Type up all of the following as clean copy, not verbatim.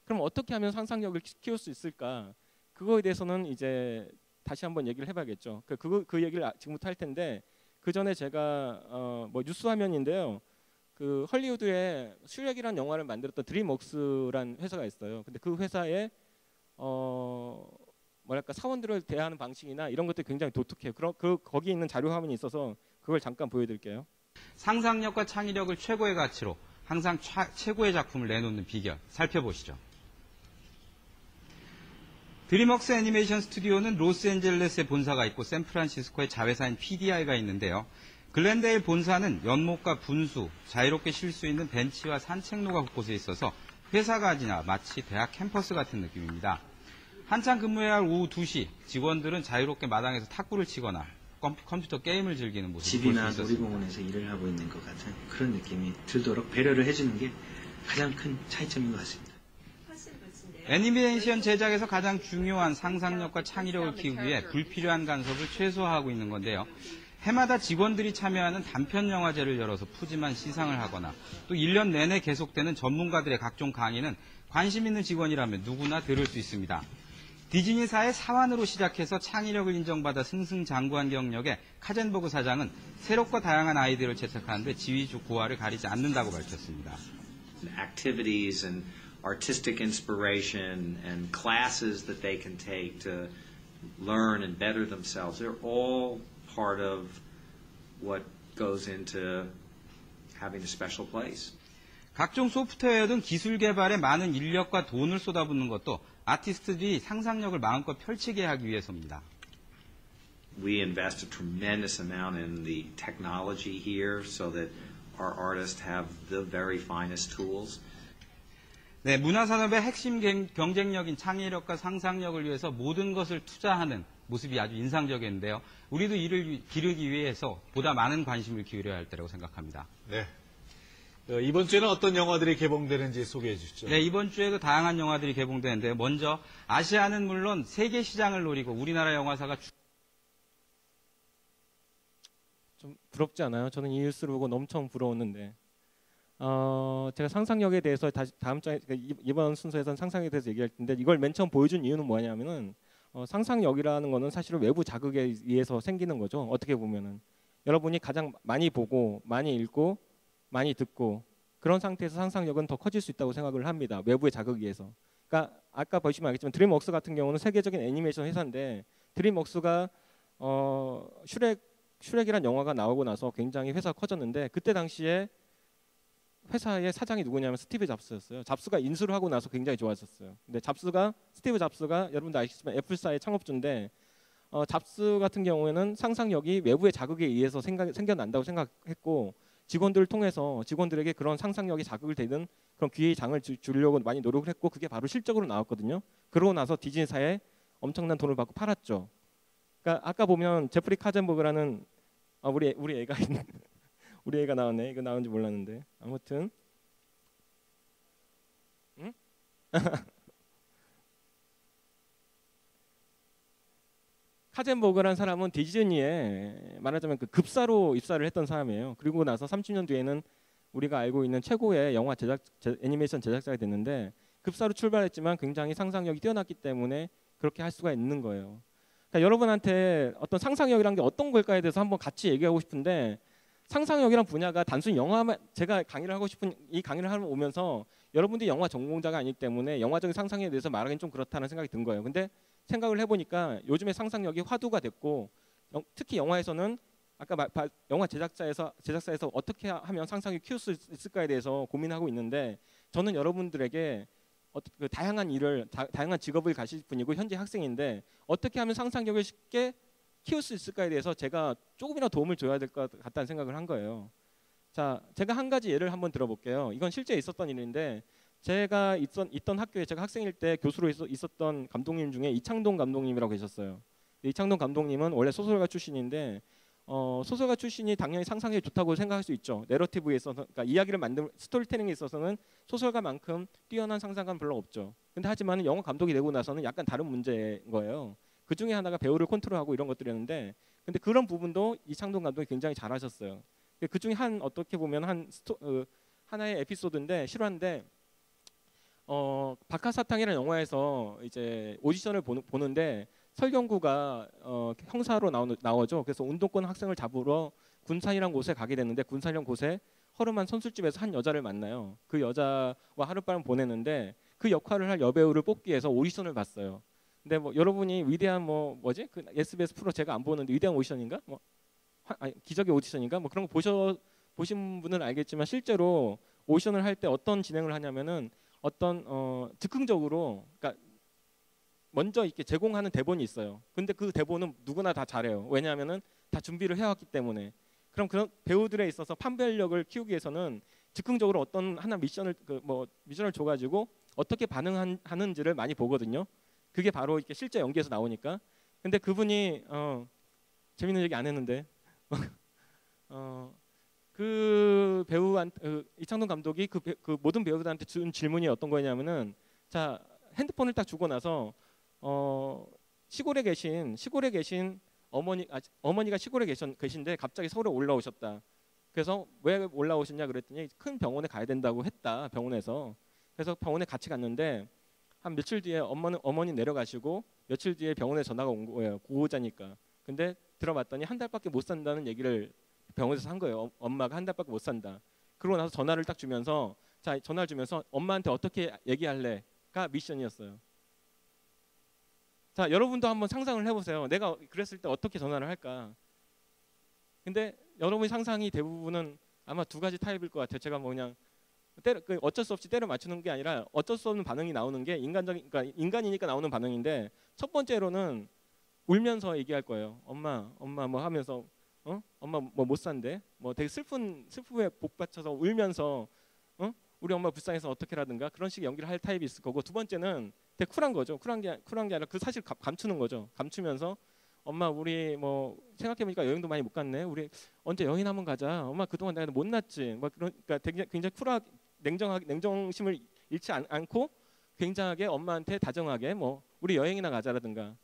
그럼 어떻게 하면 상상력을 키울 수 있을까? 그거에 대해서는 이제 다시 한번 얘기를 해봐야겠죠. 그 얘기를 지금부터 할 텐데 그 전에 제가 뭐 뉴스 화면인데요. 그 헐리우드에 슈렉이라는 영화를 만들었던 드림웍스라는 회사가 있어요. 근데 그 회사에 뭐랄까 사원들을 대하는 방식이나 이런 것들이 굉장히 독특해요. 거기 있는 자료 화면이 있어서 그걸 잠깐 보여드릴게요. 상상력과 창의력을 최고의 가치로 항상 최고의 작품을 내놓는 비결 살펴보시죠. 드림웍스 애니메이션 스튜디오는 로스앤젤레스에 본사가 있고 샌프란시스코에 자회사인 PDI가 있는데요. 글렌데일 본사는 연못과 분수, 자유롭게 쉴 수 있는 벤치와 산책로가 곳곳에 있어서 회사가 아니라 마치 대학 캠퍼스 같은 느낌입니다. 한창 근무해야 할 오후 2시, 직원들은 자유롭게 마당에서 탁구를 치거나 컴퓨터 게임을 즐기는 모습을 볼 수 있었습니다. 집이나 놀이공원에서 일을 하고 있는 것 같은 그런 느낌이 들도록 배려를 해주는 게 가장 큰 차이점인 것 같습니다. 애니메이션 제작에서 가장 중요한 상상력과 창의력을 키우기 위해 불필요한 간섭을 최소화하고 있는 건데요. 해마다 직원들이 참여하는 단편 영화제를 열어서 푸짐한 시상을 하거나 또 1년 내내 계속되는 전문가들의 각종 강의는 관심 있는 직원이라면 누구나 들을 수 있습니다. 디즈니사의 사환으로 시작해서 창의력을 인정받아 승승장구한 경력의 카젠버그 사장은 새롭고 다양한 아이디어를 채택하는데 지휘주 고하를 가리지 않는다고 밝혔습니다. Activities and artistic inspiration and classes that they can take to learn and better themselves, they're all part of what goes into having a special place. 각종 소프트웨어 등 기술 개발에 많은 인력과 돈을 쏟아붓는 것도 아티스트들이 상상력을 마음껏 펼치게 하기 위해서입니다. We invest a tremendous amount in the technology here so that our artists have the very finest tools. 네, 문화산업의 핵심 경쟁력인 창의력과 상상력을 위해서 모든 것을 투자하는 모습이 아주 인상적이었는데요. 우리도 이를 기르기 위해서 보다 많은 관심을 기울여야 할 때라고 생각합니다. 네. 이번 주에는 어떤 영화들이 개봉되는지 소개해 주시죠. 네, 이번 주에도 다양한 영화들이 개봉되는데요. 먼저 아시아는 물론 세계 시장을 노리고 우리나라 영화사가 좀 부럽지 않아요? 저는 이 뉴스를 보고 엄청 부러웠는데 제가 상상력에 대해서 다음 장에 이번 순서에서는 상상력에 대해서 얘기할 텐데 이걸 맨 처음 보여준 이유는 뭐냐면은 상상력이라는 거는 사실은 외부 자극에 의해서 생기는 거죠. 어떻게 보면은 여러분이 가장 많이 보고 많이 읽고 많이 듣고 그런 상태에서 상상력은 더 커질 수 있다고 생각을 합니다. 외부의 자극에 의해서. 그러니까 아까 보시면 알겠지만 드림웍스 같은 경우는 세계적인 애니메이션 회사인데 드림웍스가 슈렉이란 영화가 나오고 나서 굉장히 회사가 커졌는데 그때 당시에 회사의 사장이 누구냐면 스티브 잡스였어요. 잡스가 인수를 하고 나서 굉장히 좋았었어요. 근데 스티브 잡스가 여러분도 아시겠지만 애플사의 창업주인데 잡스 같은 경우에는 상상력이 외부의 자극에 의해서 생겨난다고 생각했고 직원들을 통해서 직원들에게 그런 상상력이 자극을 되는 그런 기회의 장을 주려고 많이 노력을 했고 그게 바로 실적으로 나왔거든요. 그러고 나서 디즈니사에 엄청난 돈을 받고 팔았죠. 그러니까 아까 보면 제프리 카젠버그라는 우리 애가 있는 우리 애가 나왔네. 이거 나온지 몰랐는데 아무튼 응? 카젠버그라는 사람은 디즈니에 말하자면 그 급사로 입사를 했던 사람이에요. 그리고 나서 30년 뒤에는 우리가 알고 있는 최고의 영화 애니메이션 제작자가 됐는데 급사로 출발했지만 굉장히 상상력이 뛰어났기 때문에 그렇게 할 수가 있는 거예요. 그러니까 여러분한테 어떤 상상력이란 게 어떤 걸까에 대해서 한번 같이 얘기하고 싶은데 상상력이란 분야가 단순히 영화만 제가 강의를 하고 싶은 이 강의를 하러 오면서 여러분들이 영화 전공자가 아니기 때문에 영화적인 상상에 대해서 말하기는 좀 그렇다는 생각이 든 거예요. 근데 생각을 해보니까 요즘에 상상력이 화두가 됐고 특히 영화에서는 아까 영화 제작사에서 어떻게 하면 상상력을 키울 수 있을까에 대해서 고민하고 있는데 저는 여러분들에게 그 다양한 다양한 직업을 가실 분이고 현재 학생인데 어떻게 하면 상상력을 쉽게 키울 수 있을까에 대해서 제가 조금이라도 도움을 줘야 될 것 같다는 생각을 한 거예요. 자, 제가 한 가지 예를 한번 들어볼게요. 이건 실제 있었던 일인데 제가 있던 학교에 제가 학생일 때 교수로 있었던 감독님 중에 이창동 감독님이라고 계셨어요. 이창동 감독님은 원래 소설가 출신인데 소설가 출신이 당연히 상상력이 좋다고 생각할 수 있죠. 내러티브에 있어서 그러니까 이야기를 만드는 스토리텔링에 있어서는 소설가만큼 뛰어난 상상감은 별로 없죠. 근데 하지만 영화 감독이 되고 나서는 약간 다른 문제인 거예요. 그 중에 하나가 배우를 컨트롤하고 이런 것들이었는데 근데 그런 부분도 이창동 감독이 굉장히 잘하셨어요. 그 중에 어떻게 보면 하나의 에피소드인데 실화인데 박하사탕이라는 영화에서 이제 오디션을 보는데 설경구가 형사로 나오죠. 그래서 운동권 학생을 잡으러 군산이란 곳에 가게 되는데 군산이란 곳에 허름한 선술집에서 한 여자를 만나요. 그 여자와 하룻밤을 보내는데 그 역할을 할 여배우를 뽑기 위해서 오디션을 봤어요. 근데 뭐 여러분이 위대한 뭐지? 그 SBS 프로 제가 안 보는데 위대한 오디션인가? 기적의 오디션인가? 뭐 그런 거 보신 분은 알겠지만 실제로 오디션을 할 때 어떤 진행을 하냐면은 어떤 즉흥적으로 그러니까 먼저 이렇게 제공하는 대본이 있어요. 근데 그 대본은 누구나 다 잘해요. 왜냐하면은 다 준비를 해왔기 때문에. 그럼 그런 배우들에 있어서 판별력을 키우기 위해서는 즉흥적으로 어떤 하나 미션을 줘가지고 어떻게 반응하는지를 많이 보거든요. 그게 바로 이렇게 실제 연기에서 나오니까. 근데 그분이 재밌는 얘기 안 했는데 그 이창동 감독이 그 모든 배우들한테 준 질문이 어떤 거냐면은 자 핸드폰을 딱 주고 나서 시골에 계신 어머니가 시골에 계신데 갑자기 서울에 올라오셨다. 그래서 왜 올라오셨냐 그랬더니 큰 병원에 가야 된다고 했다. 병원에서. 그래서 병원에 같이 갔는데 한 며칠 뒤에 어머니 내려가시고 며칠 뒤에 병원에 전화가 온 거예요. 구호자니까. 근데 들어봤더니 한 달밖에 못 산다는 얘기를 병원에서 한 거예요. 엄마가 한 달밖에 못 산다. 그러고 나서 전화를 딱 주면서 전화를 주면서 엄마한테 어떻게 얘기할래가 미션이었어요. 자, 여러분도 한번 상상을 해보세요. 내가 그랬을 때 어떻게 전화를 할까? 근데 여러분의 상상이 대부분은 아마 두 가지 타입일 것 같아요. 제가 그냥 어쩔 수 없이 때려 맞추는 게 아니라 어쩔 수 없는 반응이 나오는 게 그러니까 인간이니까 나오는 반응인데 첫 번째로는 울면서 얘기할 거예요. 엄마 뭐 하면서 엄마 뭐 못 산대. 뭐 되게 슬픔에 복받쳐서 울면서 우리 엄마 불쌍해서 어떻게라든가 그런 식의 연기를 할 타입이 있을 거고 두 번째는 되게 쿨한 거죠. 쿨한 게 아니라 그 사실 감추는 거죠. 감추면서 엄마 우리 뭐 생각해보니까 여행도 많이 못 갔네. 우리 언제 여행 한번 가자. 엄마 그동안 내가 못 났지. 뭐 그러니까 굉장히 쿨하게 냉정심을 잃지 않고 굉장하게 엄마한테 다정하게 뭐 우리 여행이나 가자라든가.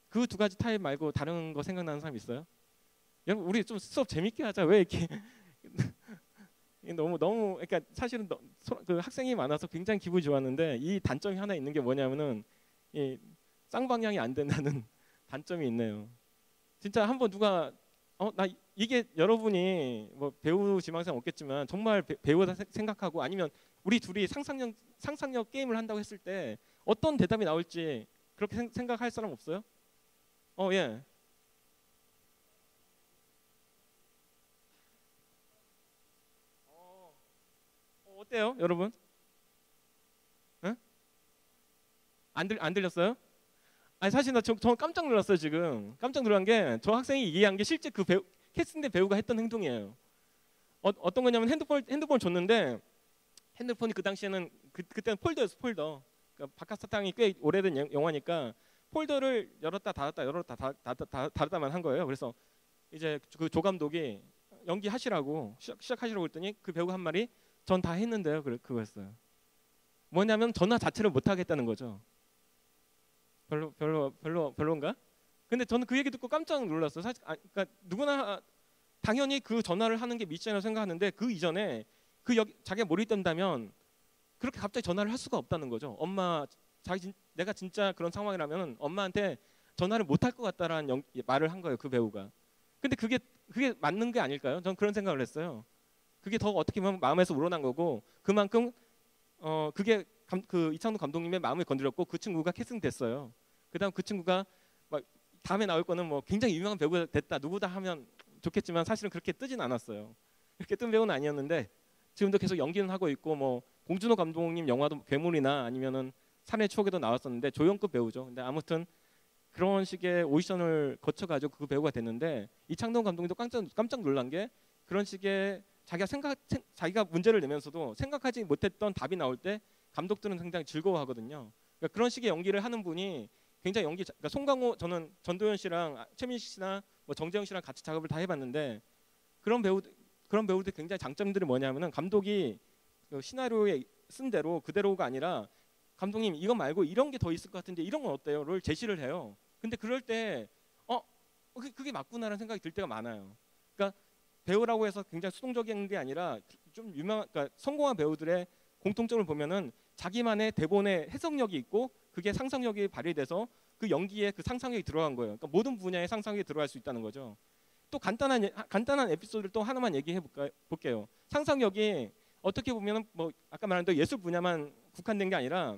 그 두 가지 타입 말고 다른 거 생각나는 사람 있어요? 여러분 우리 좀 수업 재밌게 하자. 왜 이렇게 너무 그러니까 사실은 그 학생이 많아서 굉장히 기분이 좋았는데 이 단점이 하나 있는 게 뭐냐면은 이 쌍방향이 안 된다는 단점이 있네요. 진짜 한번 누가 나 이게 여러분이 뭐 배우 지망생 없겠지만 정말 배우다 생각하고 아니면 우리 둘이 상상력 게임을 한다고 했을 때 어떤 대답이 나올지 그렇게 생각할 사람 없어요? 예. 어때요, 여러분? 응? 안 들렸어요? 아니 사실 저 깜짝 놀랐어요 지금. 깜짝 놀란 게 저 학생이 얘기한 게 실제 그 캐스팅된 배우가 했던 행동이에요. 어떤 거냐면 핸드폰을 줬는데 핸드폰이 그 당시에는 그때는 폴더였어 폴더. 그러니까 박하사탕이 꽤 오래된 영화니까 폴더를 열었다 닫았다만 한 거예요. 그래서 이제 그 조 감독이 연기하시라고 시작하시라고 했더니 그 배우가 한 말이 전 다 했는데요. 그거였어요. 뭐냐면 전화 자체를 못 하겠다는 거죠. 별론가? 근데 저는 그 얘기 듣고 깜짝 놀랐어요. 사실 그러니까 누구나 당연히 그 전화를 하는 게 미션이라고 생각하는데 그 이전에 자기가 몰입된다면 그렇게 갑자기 전화를 할 수가 없다는 거죠. 내가 진짜 그런 상황이라면 엄마한테 전화를 못 할 것 같다라는 말을 한 거예요. 그 배우가. 근데 그게 맞는 게 아닐까요? 저는 그런 생각을 했어요. 그게 더 어떻게 보면 마음에서 우러난 거고 그만큼 그게 그 이창동 감독님의 마음을 건드렸고 그 친구가 캐스팅됐어요. 그다음 그 친구가 막 다음에 나올 거는 뭐 굉장히 유명한 배우가 됐다 누구다 하면 좋겠지만 사실은 그렇게 뜨진 않았어요. 그렇게 뜬 배우는 아니었는데 지금도 계속 연기는 하고 있고 뭐 봉준호 감독님 영화도 괴물이나 아니면은 산의 추억에도 나왔었는데 조연급 배우죠. 근데 아무튼 그런 식의 오디션을 거쳐가지고 그 배우가 됐는데 이창동 감독님도 깜짝 놀란 게 그런 식의 자기가 문제를 내면서도 생각하지 못했던 답이 나올 때 감독들은 굉장히 즐거워하거든요. 그러니까 그런 식의 연기를 하는 분이 굉장히 그러니까 송강호 저는 전도연 씨랑 최민식 씨나 뭐 정재영 씨랑 같이 작업을 다 해봤는데 그런 배우들 굉장히 장점들이 뭐냐면은 감독이 그 시나리오에 쓴 대로 그대로가 아니라 감독님 이거 말고 이런 게 더 있을 것 같은데 이런 건 어때요?를 제시를 해요. 근데 그럴 때 그게 맞구나라는 생각이 들 때가 많아요. 그러니까 배우라고 해서 굉장히 수동적인 게 아니라 좀 그러니까 성공한 배우들의 공통점을 보면은 자기만의 대본의 해석력이 있고 그게 상상력이 발휘돼서 그 연기에 그 상상력이 들어간 거예요. 그러니까 모든 분야의 상상력이 들어갈 수 있다는 거죠. 또 간단한 에피소드를 또 하나만 얘기해 볼게요. 상상력이 어떻게 보면 뭐 아까 말한 대로 예술 분야만 국한된 게 아니라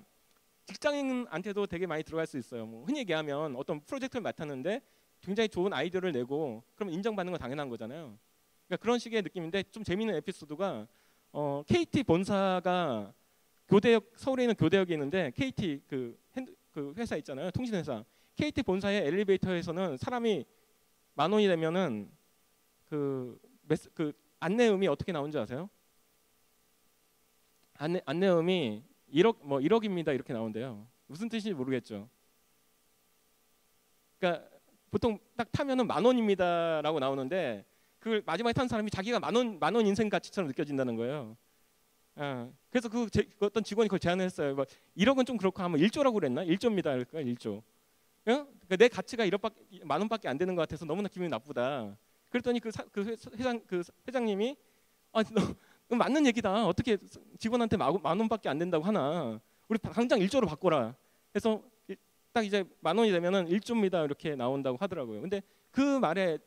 직장인한테도 되게 많이 들어갈 수 있어요. 뭐 흔히 얘기하면 어떤 프로젝트를 맡았는데 굉장히 좋은 아이디어를 내고 그럼 인정받는 건 당연한 거잖아요. 그러니까 그런 식의 느낌인데 좀 재미있는 에피소드가 KT 본사가 서울에 있는 교대역에 있는데 KT 그 회사 있잖아요. 통신회사. KT 본사의 엘리베이터에서는 사람이 10,000원이 되면은 그 안내음이 어떻게 나오는지 아세요? 안내음이 1억입니다 이렇게 나온대요. 무슨 뜻인지 모르겠죠. 그러니까 보통 딱 타면은 10,000원입니다라고 나오는데 그걸 마지막에 탄 사람이 자기가 만 원 인생 가치처럼 느껴진다는 거예요. 그래서 어떤 직원이 그걸 제안을 했어요. 뭐 1억은 좀 그렇고 하면 1조라고 그랬나? 1조입니다. 그러니까 1조. 그러니까 내 가치가 10,000원밖에 안 되는 것 같아서 너무나 기분이 나쁘다. 그랬더니 그 회장님이 너 맞는 얘기다. 어떻게 직원한테 10,000원밖에 안 된다고 하나? 우리 당장 1조로 바꿔라. 그래서 딱 이제 10,000원이 되면은 1조입니다 이렇게 나온다고 하더라고요. 근데 그 말의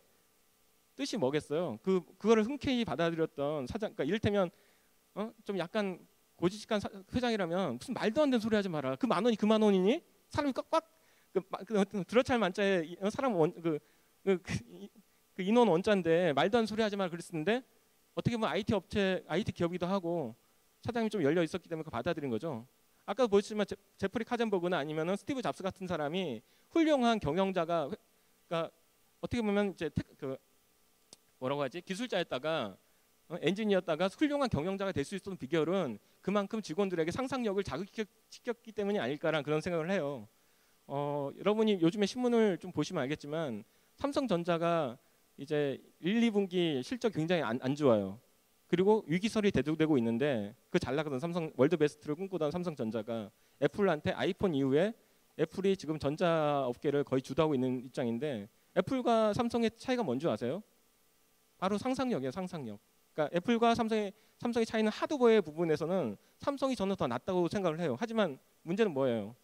뜻이 뭐겠어요? 그거를 흔쾌히 받아들였던 사장, 그러니까 이를테면 좀 약간 고지식한 회장이라면 무슨 말도 안 되는 소리 하지 마라. 그 10,000원이 그 10,000원이니? 사람이 꽉꽉 드러찰 만자에 사람 그 인원 원자인데 말도 안 되는 소리 하지 마라 그랬는데 어떻게 보면 IT 기업이기도 하고 사장님이 좀 열려 있었기 때문에 그걸 받아들인 거죠. 아까 보셨지만 제프리 카젠버그나 아니면은 스티브 잡스 같은 사람이 훌륭한 경영자가 그러니까 어떻게 보면 이제 뭐라고 하지? 기술자였다가 엔지니어였다가 훌륭한 경영자가 될 수 있었던 비결은 그만큼 직원들에게 상상력을 자극시켰기 때문이 아닐까라는 그런 생각을 해요. 여러분이 요즘에 신문을 좀 보시면 알겠지만 삼성전자가 이제 1, 2분기 실적 굉장히 안 좋아요. 그리고 위기설이 대두되고 있는데 그 잘 나가던 월드 베스트를 꿈꾸던 삼성전자가 애플한테 아이폰 이후에 애플이 지금 전자업계를 거의 주도하고 있는 입장인데 애플과 삼성의 차이가 뭔지 아세요? 바로 상상력이에요. 상상력. 그러니까 애플과 삼성의 차이는 하드웨어 부분에서는 삼성이 저는 더 낫다고 생각을 해요. 하지만 문제는 뭐예요?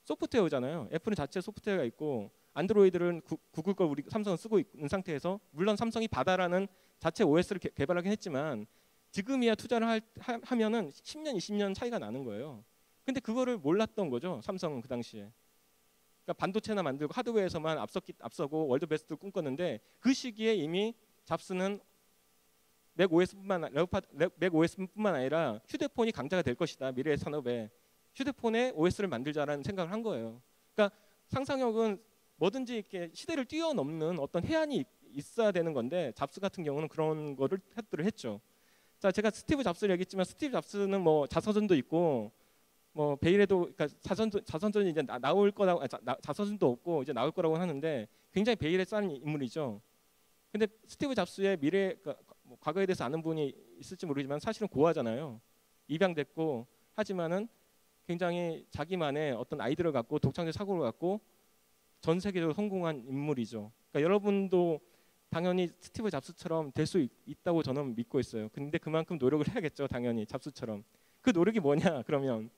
소프트웨어잖아요. 애플은 자체 소프트웨어가 있고 안드로이드는 구글 걸 우리 삼성은 쓰고 있는 상태에서 물론 삼성이 바다라는 자체 OS를 개발하긴 했지만 지금이야 투자를 하면은 10년, 20년 차이가 나는 거예요. 근데 그거를 몰랐던 거죠. 삼성은 그 당시에. 그러니까 반도체나 만들고 하드웨어에서만 앞서고 월드 베스트를 꿈꿨는데 그 시기에 이미 잡스는 맥 OS뿐만 아니라 휴대폰이 강자가 될 것이다. 미래의 산업에. 휴대폰에 OS를 만들자라는 생각을 한 거예요. 그러니까 상상력은 뭐든지 이렇게 시대를 뛰어넘는 어떤 해안이 있어야 되는 건데 잡스 같은 경우는 그런 거를 했죠. 자, 제가 스티브 잡스를 얘기했지만 스티브 잡스는 뭐 자서전도 있고 뭐 베일에도 그러니까 자서전이 이제 나올 거라고 자서전도 없고 이제 나올 거라고 하는데 굉장히 베일에 쌓인 인물이죠. 근데 스티브 잡스의 그러니까 뭐 과거에 대해서 아는 분이 있을지 모르지만 사실은 고아잖아요. 입양됐고 하지만은 굉장히 자기만의 어떤 아이디어를 갖고 독창적 사고를 갖고 전 세계적으로 성공한 인물이죠. 그러니까 여러분도 당연히 스티브 잡스처럼 될 수 있다고 저는 믿고 있어요. 근데 그만큼 노력을 해야겠죠. 당연히 잡스처럼. 그 노력이 뭐냐? 그러면